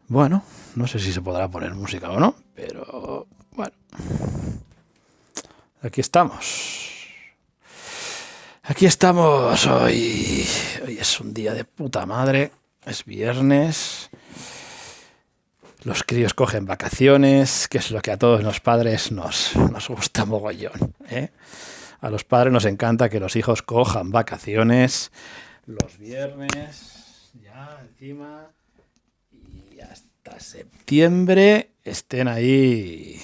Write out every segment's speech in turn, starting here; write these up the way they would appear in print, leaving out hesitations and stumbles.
Bueno, no sé si se podrá poner música o no, pero bueno, aquí estamos. Aquí estamos hoy. Hoy es un día de puta madre. Es viernes. Los críos cogen vacaciones, que es lo que a todos los padres nos gusta mogollón, ¿eh? A los padres nos encanta que los hijos cojan vacaciones los viernes, ya encima, y hasta septiembre estén ahí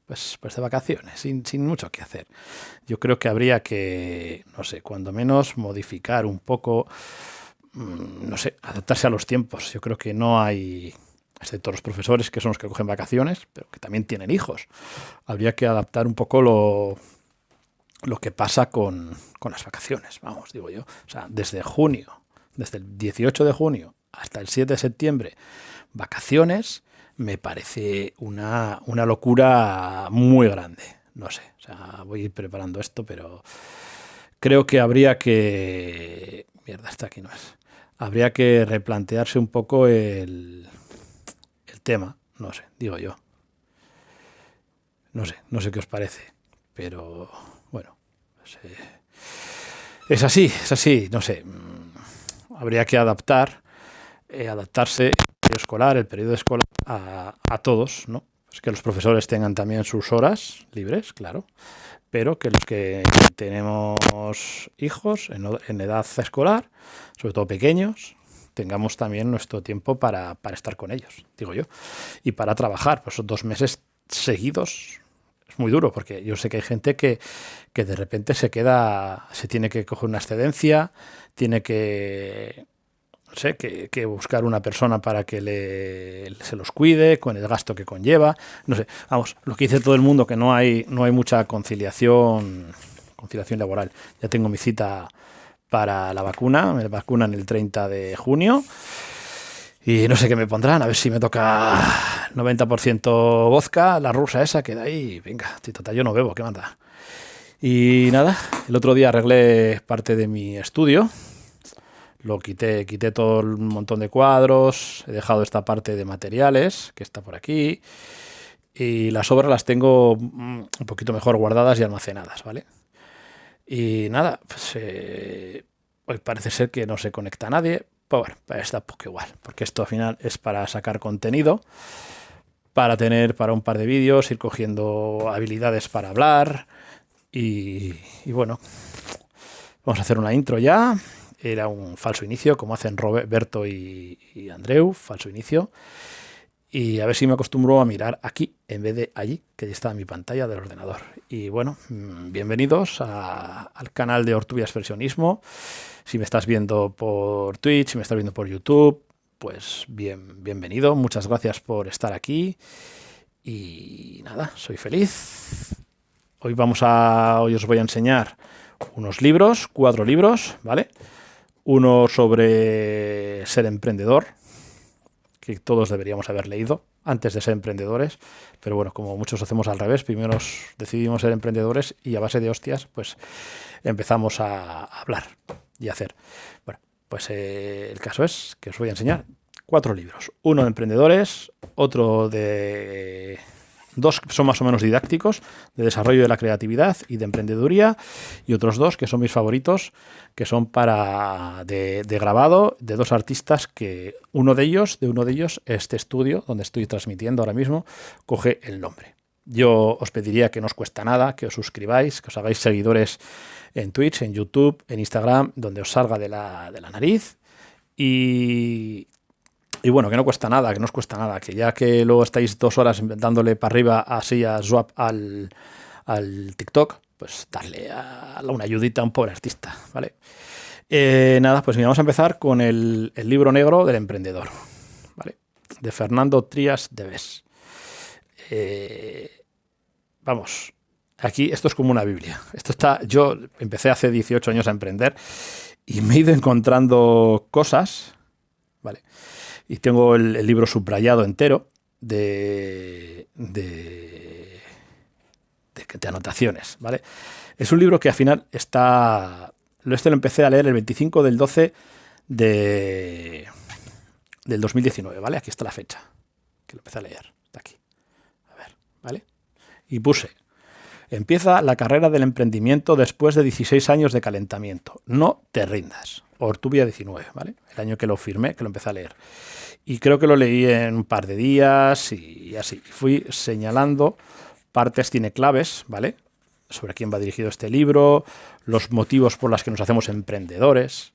pues de vacaciones, sin mucho que hacer. Yo creo que habría que, no sé, cuando menos modificar un poco, no sé, adaptarse a los tiempos. Yo creo que no hay, excepto los profesores que son los que cogen vacaciones, pero que también tienen hijos. Habría que adaptar un poco lo que pasa con las vacaciones, vamos, digo yo. O sea, desde junio, desde el 18 de junio hasta el 7 de septiembre, vacaciones, me parece una locura muy grande. No sé, o sea, voy a ir preparando esto, pero creo que habría que... Mierda, esta aquí no es. Habría que replantearse un poco el tema, no sé, digo yo. No sé qué os parece, pero bueno, pues, es así, no sé. Habría que adaptarse el periodo escolar a todos, ¿no? Pues que los profesores tengan también sus horas libres, claro, pero que los que tenemos hijos en edad escolar, sobre todo pequeños, tengamos también nuestro tiempo para estar con ellos, digo yo, y para trabajar. Pues son 2 meses seguidos. Es muy duro, porque yo sé que hay gente que de repente se tiene que coger una excedencia, tiene que, no sé, que buscar una persona para que se los cuide, con el gasto que conlleva. No sé, vamos, lo que dice todo el mundo, que no hay mucha conciliación laboral. Ya tengo mi cita para la vacuna, me vacunan el 30 de junio. Y no sé qué me pondrán, a ver si me toca 90% vodka, la rusa esa, que de ahí, venga, total, yo no bebo, ¿qué manda? Y nada, el otro día arreglé parte de mi estudio, lo quité todo el montón de cuadros, he dejado esta parte de materiales, que está por aquí, y las obras las tengo un poquito mejor guardadas y almacenadas, ¿vale? Y nada, pues hoy parece ser que no se conecta a nadie. Pues bueno, está poco igual, porque esto al final es para sacar contenido, para tener para un par de vídeos, ir cogiendo habilidades para hablar y bueno, vamos a hacer una intro ya. Era un falso inicio, como hacen Roberto y Andreu, falso inicio. Y a ver si me acostumbro a mirar aquí en vez de allí, que ya está en mi pantalla del ordenador. Y bueno, bienvenidos al canal de Ortubia Expresionismo. Si me estás viendo por Twitch, si me estás viendo por YouTube, pues bienvenido. Muchas gracias por estar aquí. Y nada, soy feliz. Hoy os voy a enseñar unos libros, 4 libros, ¿vale? Uno sobre ser emprendedor, que todos deberíamos haber leído antes de ser emprendedores, pero bueno, como muchos hacemos al revés, primero decidimos ser emprendedores y a base de hostias, pues empezamos a hablar y a hacer. Bueno, pues el caso es que os voy a enseñar 4 libros. Uno de emprendedores, otro de... 2 que son más o menos didácticos, de desarrollo de la creatividad y de emprendeduría, y otros 2 que son mis favoritos, que son de grabado, de 2 artistas, que uno de ellos, este estudio donde estoy transmitiendo ahora mismo, coge el nombre. Yo os pediría que no os cuesta nada, que os suscribáis, que os hagáis seguidores en Twitch, en YouTube, en Instagram, donde os salga de la nariz, y bueno, que no cuesta nada, que no os cuesta nada, que ya que luego estáis 2 horas dándole para arriba así a swap al TikTok, pues darle a una ayudita a un pobre artista, ¿vale? Nada, pues mira, vamos a empezar con el libro negro del emprendedor, ¿vale? De Fernando Trías de Bes. Vamos, aquí esto es como una Biblia. Yo empecé hace 18 años a emprender y me he ido encontrando cosas, ¿vale? Y tengo el libro subrayado entero de anotaciones, ¿vale? Es un libro que al final lo empecé a leer el 25 del 12 del 2019, ¿vale? Aquí está la fecha. que lo empecé a leer. Está aquí. A ver, ¿vale? Y puse: empieza la carrera del emprendimiento después de 16 años de calentamiento. No te rindas. Ortubia 19, ¿vale? El año que lo firmé, que lo empecé a leer. Y creo que lo leí en un par de días y así. Fui señalando partes, tiene claves, ¿vale? Sobre quién va dirigido este libro, los motivos por los que nos hacemos emprendedores,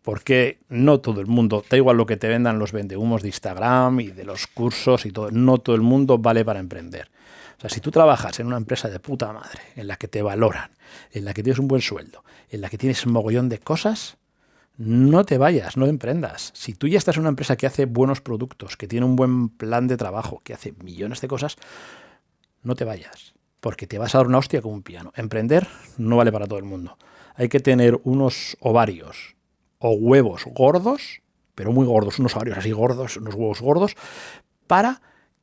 porque no todo el mundo, da igual lo que te vendan los vendehumos de Instagram y de los cursos y todo, no todo el mundo vale para emprender. O sea, si tú trabajas en una empresa de puta madre, en la que te valoran, en la que tienes un buen sueldo, en la que tienes un mogollón de cosas, no te vayas, no emprendas. Si tú ya estás en una empresa que hace buenos productos, que tiene un buen plan de trabajo, que hace millones de cosas, no te vayas, porque te vas a dar una hostia como un piano. Emprender no vale para todo el mundo. Hay que tener unos ovarios o huevos gordos, pero muy gordos, unos ovarios así gordos, unos huevos gordos, para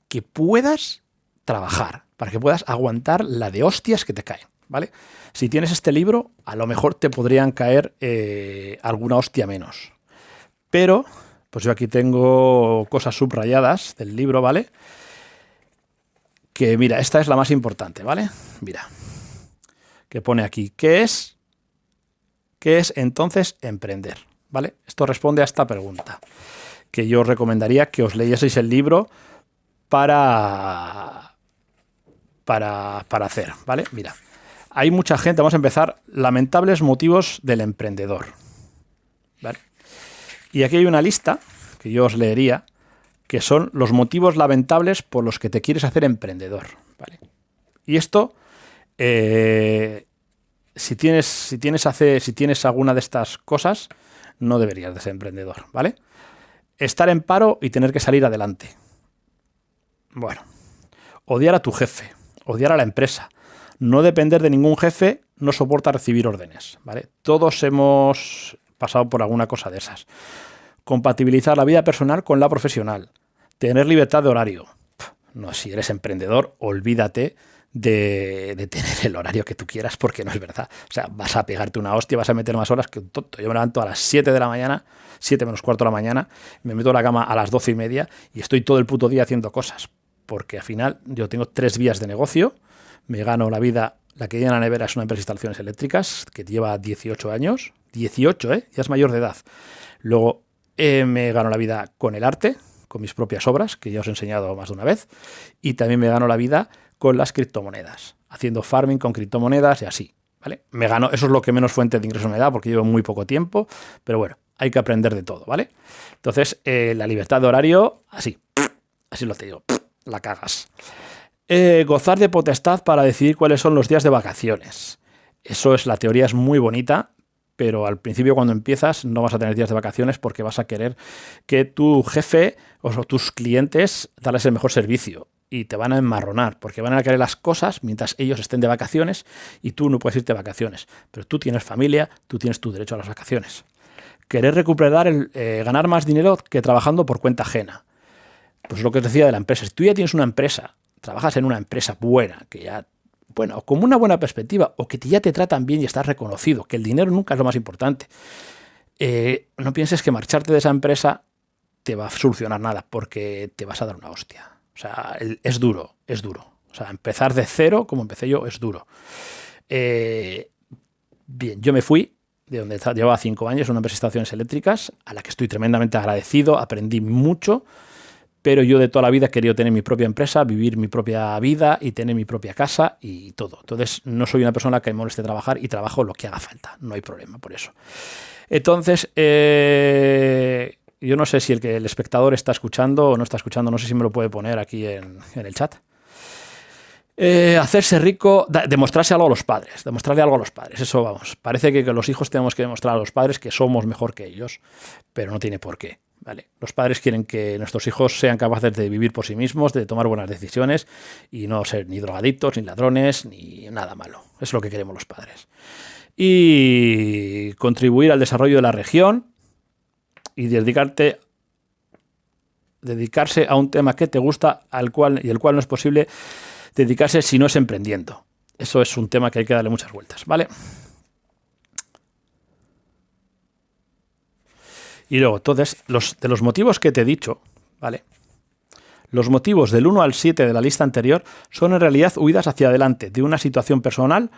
que puedas trabajar, para que puedas aguantar la de hostias que te caen, ¿vale? Si tienes este libro, a lo mejor te podrían caer alguna hostia menos. Pero, pues yo aquí tengo cosas subrayadas del libro, ¿vale? Que mira, esta es la más importante, ¿vale? Mira, que pone aquí: ¿qué es entonces emprender? ¿Vale? Esto responde a esta pregunta, que yo os recomendaría que os leyeseis el libro para hacer, ¿vale? Mira, hay mucha gente, vamos a empezar, lamentables motivos del emprendedor, ¿vale? Y aquí hay una lista que yo os leería, que son los motivos lamentables por los que te quieres hacer emprendedor, ¿vale? Y esto, si tienes alguna de estas cosas, no deberías de ser emprendedor, ¿vale? Estar en paro y tener que salir adelante. Bueno, odiar a tu jefe, odiar a la empresa, no depender de ningún jefe, no soporta recibir órdenes, ¿vale? Todos hemos pasado por alguna cosa de esas. Compatibilizar la vida personal con la profesional, tener libertad de horario. No, si eres emprendedor, olvídate de tener el horario que tú quieras, porque no es verdad. O sea, vas a pegarte una hostia, vas a meter más horas que un tonto. Yo me levanto a las 7 de la mañana, 7 menos cuarto de la mañana, me meto a la cama a las 12:30 y estoy todo el puto día haciendo cosas. Porque al final yo tengo 3 vías de negocio, me gano la vida. La que llena la nevera es una empresa de instalaciones eléctricas que lleva 18 años. 18, ya es mayor de edad. Luego me gano la vida con el arte, con mis propias obras, que ya os he enseñado más de una vez. Y también me gano la vida con las criptomonedas, haciendo farming con criptomonedas y así, ¿vale? Eso es lo que menos fuente de ingreso me da, porque llevo muy poco tiempo, pero bueno, hay que aprender de todo, ¿vale? Entonces, la libertad de horario, así lo te digo, la cagas. Gozar de potestad para decidir cuáles son los días de vacaciones. La teoría es muy bonita, pero al principio, cuando empiezas, no vas a tener días de vacaciones porque vas a querer que tu jefe o tus clientes darles el mejor servicio. Y te van a enmarronar, porque van a querer las cosas mientras ellos estén de vacaciones y tú no puedes irte de vacaciones. Pero tú tienes familia, tú tienes tu derecho a las vacaciones. Querer recuperar ganar más dinero que trabajando por cuenta ajena. Pues lo que os decía de la empresa. Si tú ya tienes una empresa, trabajas en una empresa buena, que ya, bueno, con una buena perspectiva, o que ya te tratan bien y estás reconocido, que el dinero nunca es lo más importante, no pienses que marcharte de esa empresa te va a solucionar nada, porque te vas a dar una hostia. O sea, es duro, es duro. O sea, empezar de cero, como empecé yo, es duro. Bien, yo me fui de donde llevaba 5 años, una empresa de instalaciones eléctricas, a la que estoy tremendamente agradecido, aprendí mucho, pero yo de toda la vida he querido tener mi propia empresa, vivir mi propia vida y tener mi propia casa y todo. Entonces, no soy una persona que me moleste trabajar y trabajo lo que haga falta. No hay problema por eso. Entonces, yo no sé si el espectador está escuchando o no está escuchando, no sé si me lo puede poner aquí en el chat. Hacerse rico, demostrarle algo a los padres, eso vamos. Parece que los hijos tenemos que demostrar a los padres que somos mejor que ellos, pero no tiene por qué, ¿vale? Los padres quieren que nuestros hijos sean capaces de vivir por sí mismos, de tomar buenas decisiones y no ser ni drogadictos, ni ladrones, ni nada malo. Es lo que queremos los padres. Y contribuir al desarrollo de la región y dedicarse a un tema que te gusta, el cual no es posible dedicarse si no es emprendiendo. Eso es un tema que hay que darle muchas vueltas, ¿vale? Y luego, entonces, de los motivos que te he dicho, ¿vale? Los motivos del 1 al 7 de la lista anterior son en realidad huidas hacia adelante de una situación personal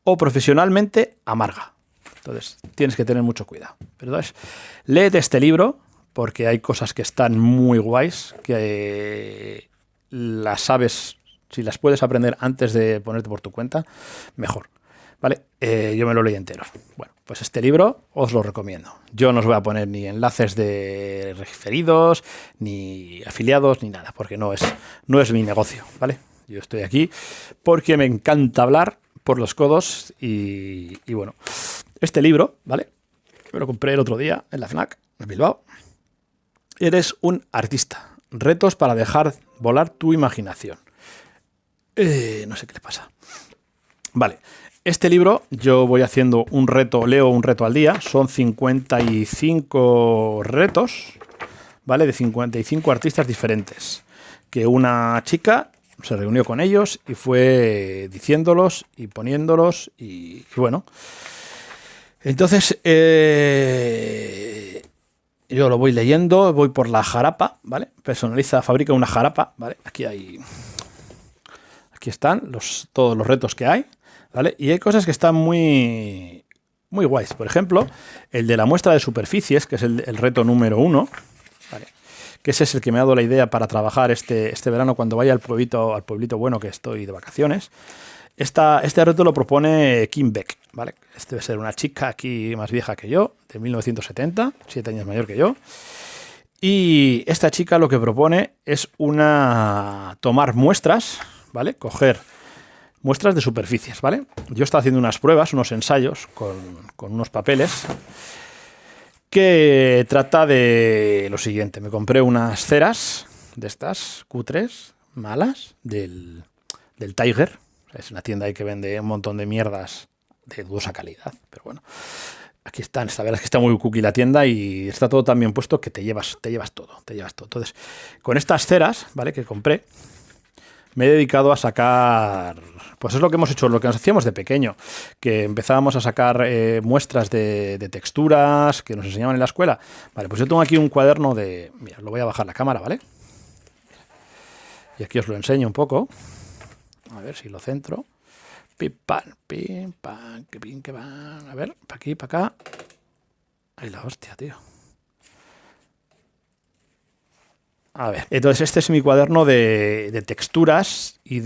o profesionalmente amarga. Entonces, tienes que tener mucho cuidado. Pero entonces, léete este libro porque hay cosas que están muy guays, que las sabes, si las puedes aprender antes de ponerte por tu cuenta, mejor. ¿Vale? Yo me lo leí entero. Bueno, pues este libro os lo recomiendo. Yo no os voy a poner ni enlaces de referidos, ni afiliados, ni nada, porque no es mi negocio, ¿vale? Yo estoy aquí porque me encanta hablar por los codos y bueno, este libro, ¿vale? Me lo compré el otro día en la FNAC, en Bilbao. Eres un artista. Retos para dejar volar tu imaginación. No sé qué le pasa. Vale. Este libro yo voy haciendo un reto, leo un reto al día, son 55 retos, ¿vale? De 55 artistas diferentes, que una chica se reunió con ellos y fue diciéndolos y poniéndolos y bueno. Entonces, yo lo voy leyendo, voy por la jarapa, ¿vale? Personaliza, fabrica una jarapa, ¿vale? Aquí están todos los retos que hay. ¿Vale? Y hay cosas que están muy, muy guays. Por ejemplo, el de la muestra de superficies, que es el reto número 1, ¿vale? Que ese es el que me ha dado la idea para trabajar este verano cuando vaya al pueblito bueno que estoy de vacaciones. Este reto lo propone Kim Beck, ¿vale? Este debe ser una chica aquí más vieja que yo, de 1970, 7 años mayor que yo. Y esta chica lo que propone es tomar muestras, ¿vale? Coger muestras de superficies, ¿vale? Yo estaba haciendo unas pruebas, unos ensayos con unos papeles que trata de lo siguiente. Me compré unas ceras de estas cutres, malas, del Tiger. Es una tienda ahí que vende un montón de mierdas de dudosa calidad, pero bueno. Aquí están, esta verdad es que está muy cookie la tienda y está todo tan bien puesto que te llevas todo. Entonces, con estas ceras, ¿vale? Que compré, me he dedicado a sacar, pues es lo que hemos hecho, lo que nos hacíamos de pequeño, que empezábamos a sacar muestras de texturas que nos enseñaban en la escuela. Vale, pues yo tengo aquí un cuaderno mira, lo voy a bajar la cámara, ¿vale? Y aquí os lo enseño un poco. A ver si lo centro. Pim, pam, que pim, que van. A ver, para aquí, para acá. Ay, la hostia, tío. A ver, entonces este es mi cuaderno de texturas y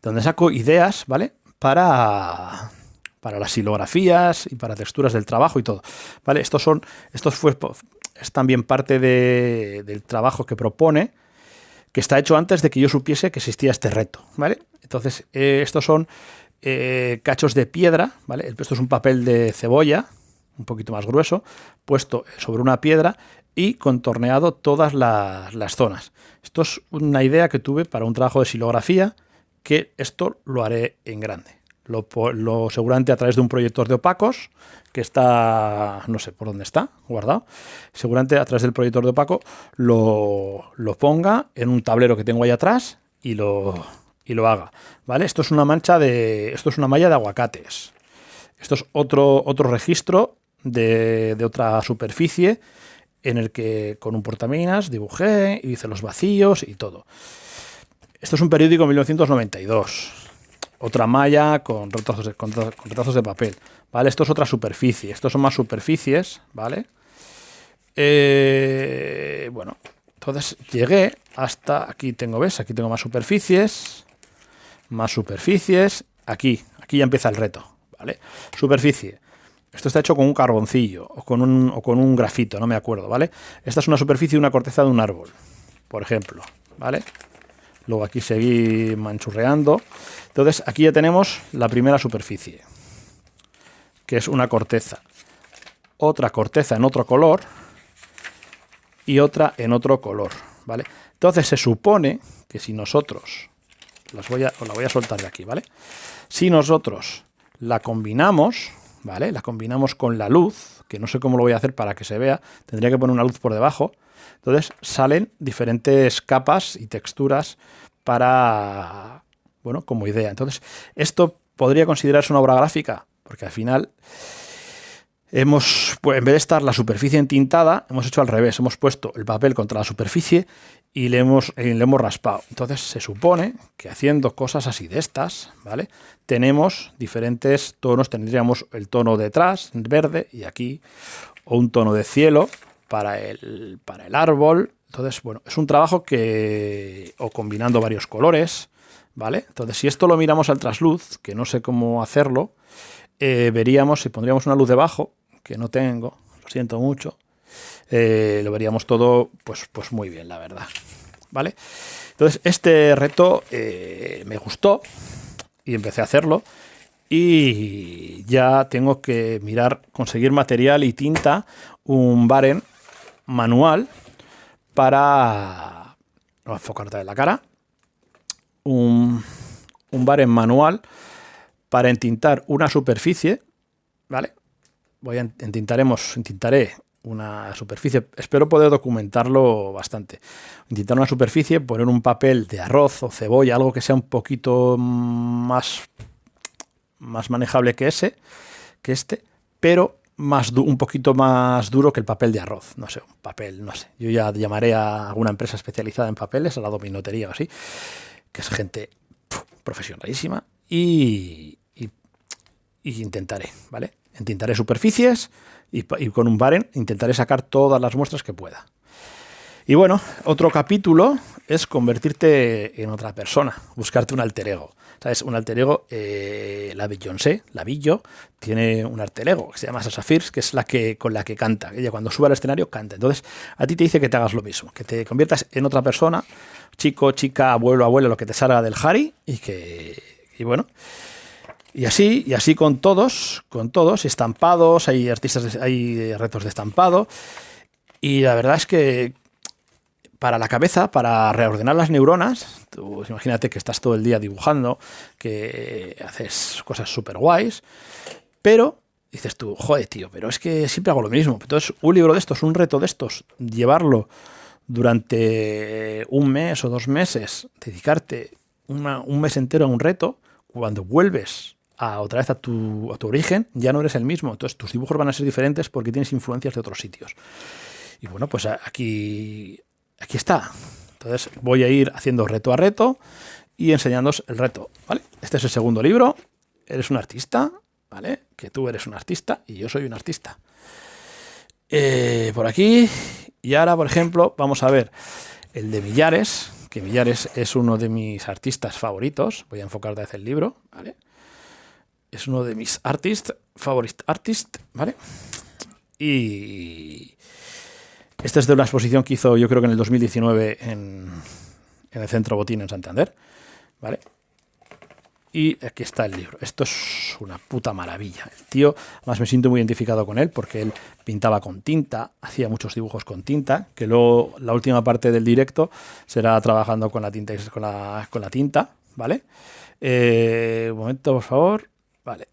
donde saco ideas, ¿vale? Para las silografías y para texturas del trabajo y todo, ¿vale? Es también parte del trabajo que propone, que está hecho antes de que yo supiese que existía este reto, ¿vale? Entonces, estos son cachos de piedra, ¿vale? Esto es un papel de cebolla, un poquito más grueso, puesto sobre una piedra y contorneado todas las zonas. Esto es una idea que tuve para un trabajo de silografía, que esto lo haré en grande. Lo seguramente a través de un proyector de opacos, que está, no sé por dónde está, guardado. Seguramente a través del proyector de opaco lo ponga en un tablero que tengo ahí atrás y lo haga, ¿vale? Esto es una malla de aguacates. Esto es otro registro de otra superficie en el que con un portaminas dibujé y hice los vacíos y todo. Esto es un periódico de 1992. Otra malla con retazos de papel, ¿vale? Esto es otra superficie. Estos son más superficies, ¿vale? Bueno, entonces llegué hasta aquí ¿ves? Aquí tengo más superficies. Aquí ya empieza el reto, ¿vale? Superficie. Esto está hecho con un carboncillo o con un grafito, no me acuerdo, ¿vale? Esta es una superficie de una corteza de un árbol, por ejemplo, ¿vale? Luego aquí seguí manchurreando. Entonces aquí ya tenemos la primera superficie, que es una corteza. Otra corteza en otro color y otra en otro color, ¿vale? Entonces se supone que si nosotros os la voy a soltar de aquí, ¿vale? Si nosotros la combinamos, ¿vale? La combinamos con la luz, que no sé cómo lo voy a hacer para que se vea, tendría que poner una luz por debajo. Entonces salen diferentes capas y texturas para, bueno, como idea. Entonces, esto podría considerarse una obra gráfica, porque al final Pues, en vez de estar la superficie entintada, hemos hecho al revés. Hemos puesto el papel contra la superficie y le hemos raspado. Entonces se supone que haciendo cosas así de estas, ¿vale? Tenemos diferentes tonos. Tendríamos el tono detrás, verde, y aquí, o un tono de cielo para el árbol. Entonces, bueno, es un trabajo o combinando varios colores, ¿vale? Entonces, si esto lo miramos al trasluz, que no sé cómo hacerlo, veríamos, si pondríamos una luz debajo, que no tengo, lo siento mucho, lo veríamos todo pues muy bien, la verdad, ¿vale? Entonces, este reto me gustó y empecé a hacerlo, y ya tengo que conseguir material y tinta, un Baren manual para... Voy a enfocarte en la cara. Un Baren manual para entintar una superficie, ¿vale? Entintaré una superficie, espero poder documentarlo bastante. Entintar una superficie, poner un papel de arroz o cebolla, algo que sea un poquito más manejable que este, pero un poquito más duro que el papel de arroz. No sé, un papel, no sé. Yo ya llamaré a alguna empresa especializada en papeles, a la dominotería o así, que es gente profesionalísima, y intentaré, ¿vale? Entintaré superficies y con un Baren intentaré sacar todas las muestras que pueda. Y bueno, otro capítulo es convertirte en otra persona, buscarte un alter ego. ¿Sabes? Un alter ego, la Beyoncé, la Billo, tiene un alter ego que se llama Sasha Fierce, que es con la que canta. Ella cuando sube al escenario canta. Entonces, a ti te dice que te hagas lo mismo, que te conviertas en otra persona, chico, chica, abuelo, abuela, lo que te salga del Harry, y bueno. Y así con todos, estampados, hay retos de estampado, y la verdad es que para la cabeza, para reordenar las neuronas, tú imagínate que estás todo el día dibujando, que haces cosas súper guays, pero dices tú, joder, tío, pero es que siempre hago lo mismo. Entonces, un libro de estos, un reto de estos, llevarlo durante un mes o 2 meses, dedicarte un mes entero a un reto, cuando vuelves otra vez a tu origen, ya no eres el mismo. Entonces tus dibujos van a ser diferentes porque tienes influencias de otros sitios. Y bueno, pues aquí está. Entonces voy a ir haciendo reto a reto y enseñándoos el reto, ¿vale? Este es el segundo libro. Eres un artista, ¿vale? Que tú eres un artista y yo soy un artista. Por aquí. Y ahora, por ejemplo, vamos a ver el de Millares, que Millares es uno de mis artistas favoritos. Voy a enfocar de el libro, ¿vale? Es uno de mis favorite artists, ¿vale? Y este es de una exposición que hizo, yo creo que en el 2019 en el Centro Botín en Santander, ¿vale? Y aquí está el libro. Esto es una puta maravilla. El tío, además me siento muy identificado con él porque él pintaba con tinta, hacía muchos dibujos con tinta, que luego la última parte del directo será trabajando con la tinta, con la tinta, ¿vale? Un momento, por favor. Vale.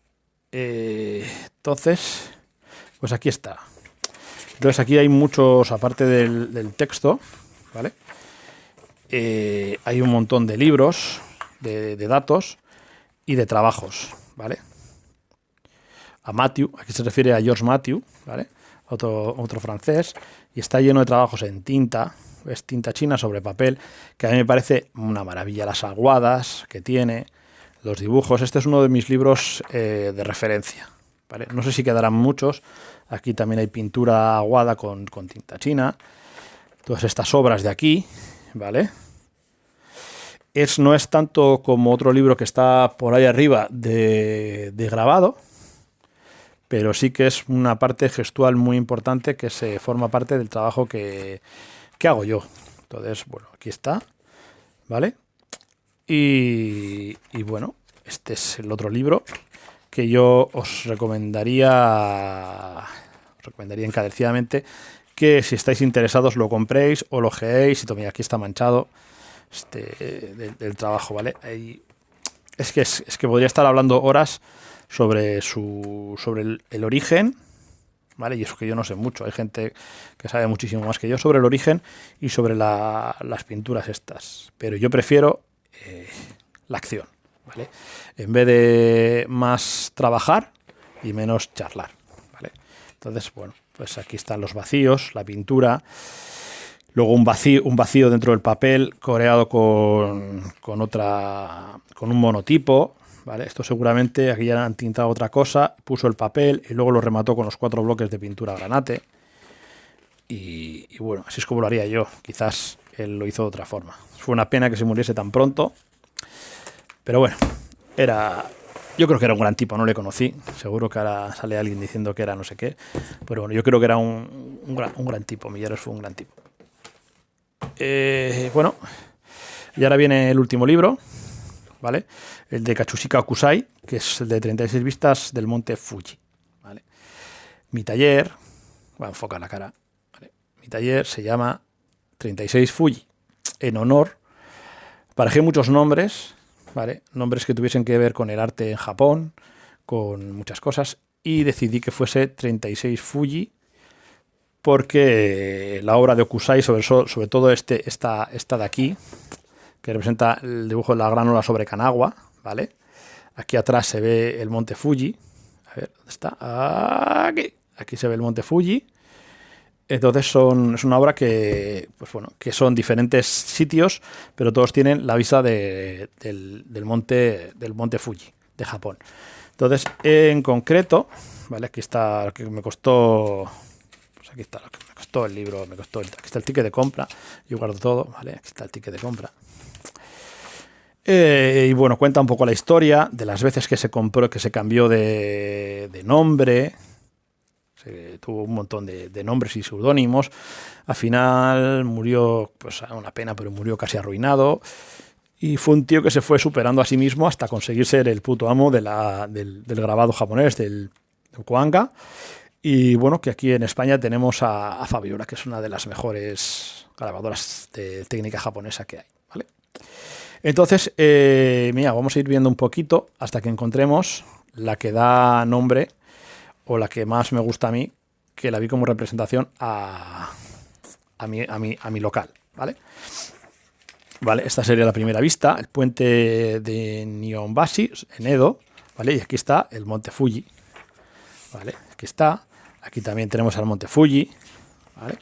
Entonces, pues aquí está. Entonces aquí hay muchos, aparte del texto, ¿vale? Hay un montón de libros, de datos y de trabajos, ¿vale? A Mathieu, aquí se refiere a Georges Mathieu, ¿vale? Otro francés, y está lleno de trabajos en tinta, es tinta china sobre papel, que a mí me parece una maravilla, las aguadas que tiene, los dibujos. Este es uno de mis libros de referencia, ¿vale? No sé si quedarán muchos. Aquí también hay pintura aguada con tinta china. Todas estas obras de aquí, ¿vale? No es tanto como otro libro que está por ahí arriba de grabado, pero sí que es una parte gestual muy importante que se forma parte del trabajo que hago yo. Entonces, bueno, aquí está, ¿vale? Y bueno, este es el otro libro que yo os recomendaría encarecidamente que si estáis interesados lo compréis o lo ojeéis. Y mira, aquí está manchado del trabajo, ¿vale? Es que podría estar hablando horas sobre el origen, ¿vale? Y eso que yo no sé mucho. Hay gente que sabe muchísimo más que yo sobre el origen y sobre las pinturas estas. Pero yo prefiero la acción, ¿vale? En vez de más trabajar y menos charlar, ¿vale? Entonces, bueno, pues aquí están los vacíos, la pintura, luego un vacío dentro del papel coreado con un monotipo, ¿vale? Esto seguramente aquí ya han tintado otra cosa, puso el papel y luego lo remató con los 4 bloques de pintura granate. Y bueno, así es como lo haría yo. Quizás él lo hizo de otra forma. Fue una pena que se muriese tan pronto. Pero bueno, yo creo que era un gran tipo, no le conocí. Seguro que ahora sale alguien diciendo que era no sé qué. Pero bueno, yo creo que era un gran tipo. Millers fue un gran tipo. Bueno, y ahora viene el último libro, ¿vale? El de Katsushika Okusai, que es el de 36 vistas del monte Fuji, ¿vale? Mi taller, voy a enfocar la cara. Mi taller se llama 36 Fuji, en honor, barajé muchos nombres, ¿vale? Nombres que tuviesen que ver con el arte en Japón, con muchas cosas, y decidí que fuese 36 Fuji, porque la obra de Okusai, sobre todo esta de aquí, que representa el dibujo de la gránula sobre Kanagawa, ¿vale? Aquí atrás se ve el monte Fuji, a ver, ¿dónde está? Aquí se ve el monte Fuji. Entonces es una obra que, pues bueno, que son diferentes sitios, pero todos tienen la vista del monte Fuji, de Japón. Entonces, en concreto, ¿vale? Aquí está lo que me costó. Pues aquí está lo que me costó el libro, aquí está el ticket de compra. Yo guardo todo, ¿vale? Aquí está el ticket de compra. Y bueno, cuenta un poco la historia de las veces que se compró, que se cambió de nombre. Tuvo un montón de nombres y seudónimos. Al final murió, pues una pena, pero murió casi arruinado. Y fue un tío que se fue superando a sí mismo hasta conseguir ser el puto amo del grabado japonés, del koanga. Y bueno, que aquí en España tenemos a Fabiola, que es una de las mejores grabadoras de técnica japonesa que hay, ¿vale? Entonces, mira, vamos a ir viendo un poquito hasta que encontremos la que da nombre, o la que más me gusta a mí, que la vi como representación a mi local, ¿vale? Vale, esta sería la primera vista, el puente de Nihonbashi, en Edo, ¿vale? Y aquí está el monte Fuji, ¿vale? Aquí también tenemos al monte Fuji, ¿vale?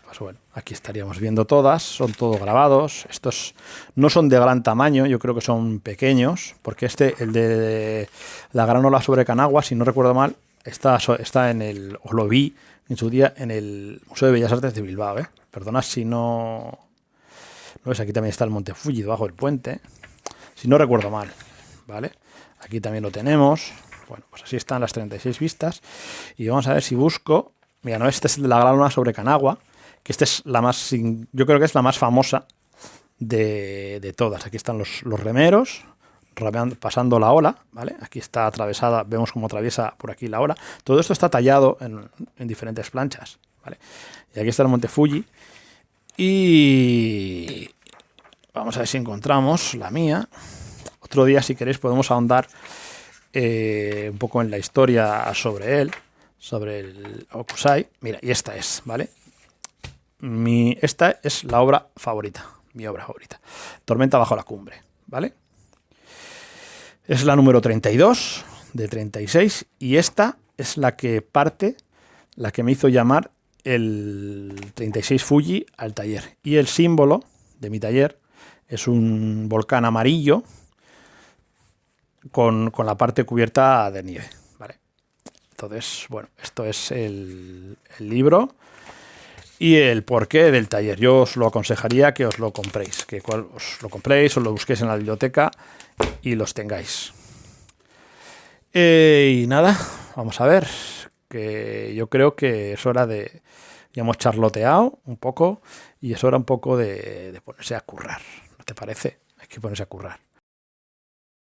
Pues bueno, aquí estaríamos viendo todas, son todos grabados. Estos no son de gran tamaño, yo creo que son pequeños, porque el de la granola sobre Kanagawa, si no recuerdo mal, está os lo vi en su día en el Museo de Bellas Artes de Bilbao, ¿eh? Perdona si no ves, aquí también está el monte Fuji debajo del puente, si no recuerdo mal, ¿vale? Aquí también lo tenemos. Bueno, pues así están las 36 vistas. Y vamos a ver si busco. Mira, no, este es de la granola sobre Kanagawa, que esta es yo creo que es la más famosa de todas. Aquí están los remeros pasando la ola, ¿vale? Aquí está atravesada, vemos cómo atraviesa por aquí la ola. Todo esto está tallado en diferentes planchas, ¿vale? Y aquí está el monte Fuji. Y vamos a ver si encontramos la mía. Otro día, si queréis, podemos ahondar un poco en la historia sobre él, sobre el Okusai. Mira, y esta es, ¿vale? Esta es la obra favorita, mi obra favorita. Tormenta bajo la cumbre, ¿vale? Es la número 32 de 36 y esta es la que me hizo llamar el 36 Fuji al taller. Y el símbolo de mi taller es un volcán amarillo con la parte cubierta de nieve, ¿vale? Entonces, bueno, esto es el libro y el porqué del taller. Yo os lo aconsejaría que os lo compréis, os lo busquéis en la biblioteca y los tengáis. Y nada, vamos a ver, que yo creo que es hora ya hemos charloteado un poco y es hora un poco de ponerse a currar, ¿no te parece? Hay que ponerse a currar.